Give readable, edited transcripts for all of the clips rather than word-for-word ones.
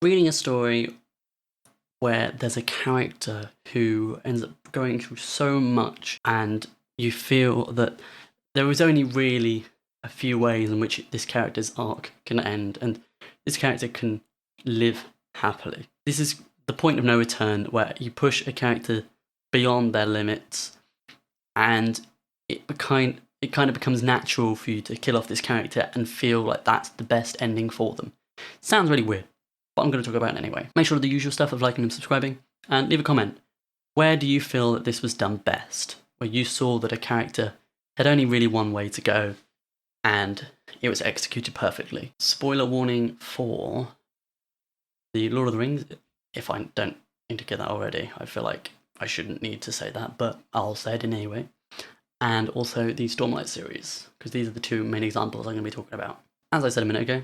reading a story where there's a character who ends up going through so much, and you feel that there is only really a few ways in which this character's arc can end, and this character can live happily. This is the point of no return, where you push a character beyond their limits, and it kind of becomes natural for you to kill off this character and feel like that's the best ending for them. Sounds really weird, but I'm going to talk about it anyway. Make sure to do the usual stuff of liking and subscribing, and leave a comment. Where do you feel that this was done best? Where you saw that a character had only really one way to go, and it was executed perfectly. Spoiler warning for the Lord of the Rings. If I don't indicate that already, I feel like I shouldn't need to say that, but I'll say it anyway. And also the Stormlight series, because these are the two main examples I'm going to be talking about. As I said a minute ago,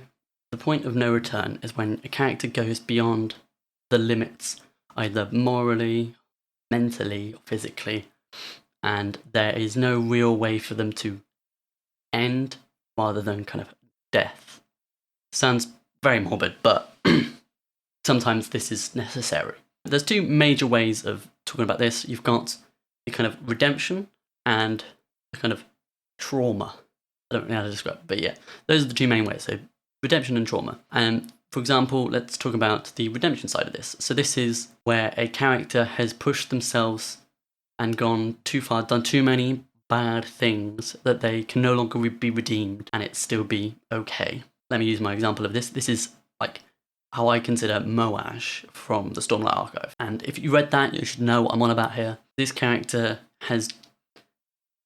the point of no return is when a character goes beyond the limits, either morally, mentally, or physically, and there is no real way for them to end rather than kind of death. Sounds very morbid, but sometimes this is necessary. There's two major ways of talking about this. You've got the kind of redemption and the kind of trauma. I don't know how to describe it, but yeah, those are the two main ways. So redemption and trauma. And for example, let's talk about the redemption side of this. So this is where a character has pushed themselves and gone too far, done too many bad things that they can no longer be redeemed and it still be okay. Let me use my example of this. This is like how I consider Moash from the Stormlight Archive. And if you read that, you should know what I'm on about here. This character has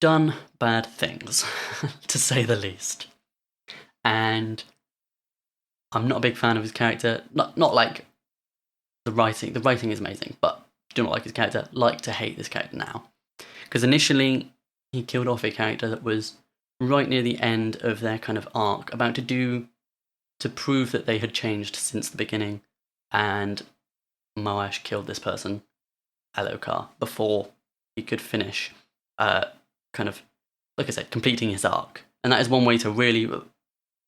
done bad things, to say the least. And I'm not a big fan of his character. Not like the writing. The writing is amazing, but do not like his character. Like to hate this character now. Because initially, he killed off a character that was right near the end of their kind of arc, about to prove that they had changed since the beginning. And Moash killed this person, Elhokar, before he could finish kind of, like I said, completing his arc. And that is one way to really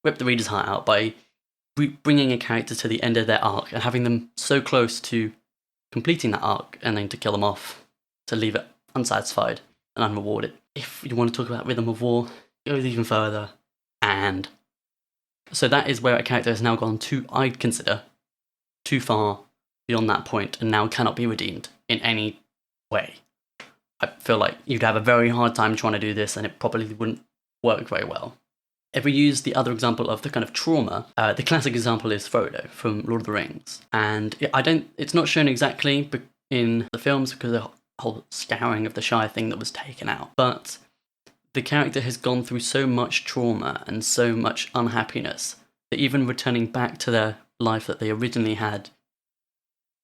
rip the reader's heart out, by bringing a character to the end of their arc and having them so close to completing that arc, and then to kill them off, to leave it unsatisfied and unrewarded. If you want to talk about Rhythm of War, it goes even further. And so that is where a character has now gone too, I'd consider, too far beyond that point, and now cannot be redeemed in any way. I feel like you'd have a very hard time trying to do this, and it probably wouldn't work very well. If we use the other example of the kind of trauma, the classic example is Frodo from Lord of the Rings. And it's not shown exactly in the films because of the whole scouring of the Shire thing that was taken out. But the character has gone through so much trauma and so much unhappiness that even returning back to their life that they originally had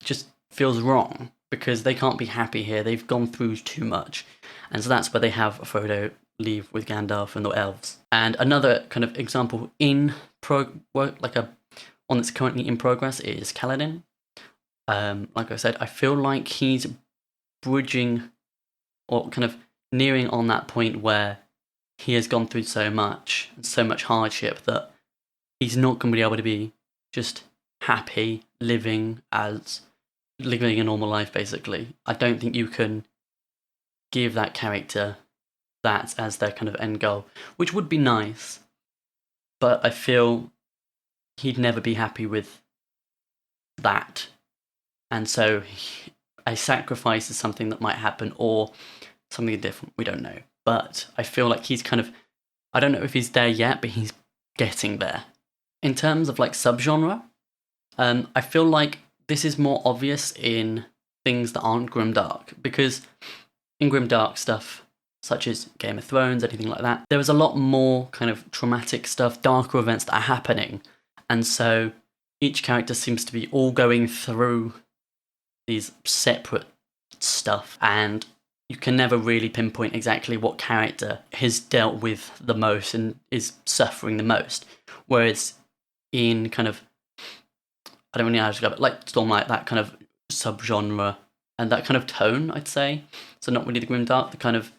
just feels wrong, because they can't be happy here. They've gone through too much. And so that's where they have Frodo leave with Gandalf and the elves. And another kind of example one that's currently in progress is Kaladin. Like I said, I feel like he's bridging, or kind of nearing on that point where he has gone through so much hardship that he's not going to be able to be just happy living a normal life, basically. I don't think you can give that character that as their kind of end goal, which would be nice, but I feel he'd never be happy with that. And so a sacrifice is something that might happen, or something different, we don't know. But I feel like he's kind of, I don't know if he's there yet, but he's getting there. In terms of like subgenre, I feel like this is more obvious in things that aren't grimdark, because in grimdark stuff, such as Game of Thrones, anything like that, there is a lot more kind of traumatic stuff, darker events that are happening. And so each character seems to be all going through these separate stuff, and you can never really pinpoint exactly what character has dealt with the most and is suffering the most. Whereas in kind of, I don't really know how to describe it, like Stormlight, that kind of subgenre and that kind of tone, I'd say. So not really the grimdark, the kind of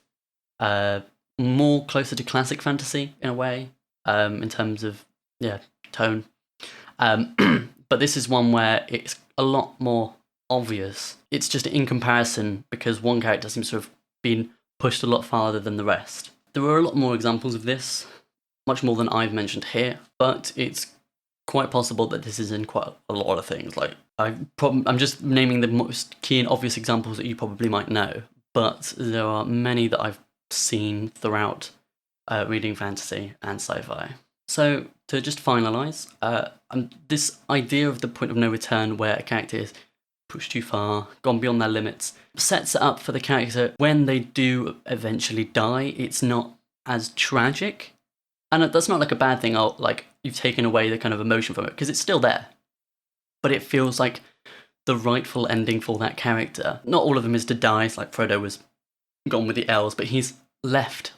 more closer to classic fantasy in a way, in terms of tone. But this is one where it's a lot more obvious. It's just in comparison because one character seems to have been pushed a lot farther than the rest. There are a lot more examples of this, much more than I've mentioned here, but it's quite possible that this is in quite a lot of things. Like I'm just naming the most key and obvious examples that you probably might know, but there are many that I've seen throughout reading fantasy and sci-fi. So to just finalise, this idea of the point of no return where a character is pushed too far, gone beyond their limits, sets it up for the character when they do eventually die, it's not as tragic. And that's not like a bad thing, like you've taken away the kind of emotion from it, because it's still there. But it feels like the rightful ending for that character. Not all of them is to die, like Frodo was gone with the elves, but he's left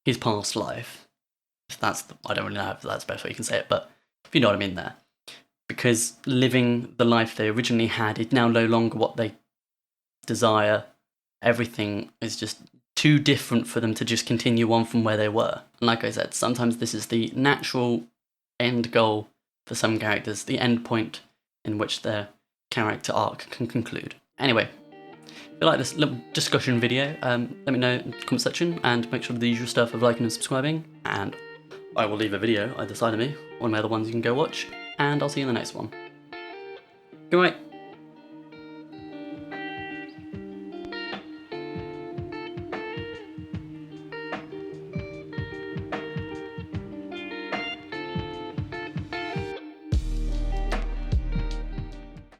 his past life. If that's, I don't really know if that's the best way you can say it, but if you know what I mean there. Because living the life they originally had is now no longer what they desire. Everything is just too different for them to just continue on from where they were. And like I said, sometimes this is the natural end goal for some characters, the end point in which their character arc can conclude. Anyway, if you like this little discussion video, let me know in the comment section, and make sure to do the usual stuff of liking and subscribing, and I will leave a video either side of me, one of my other ones you can go watch, and I'll see you in the next one. Good night.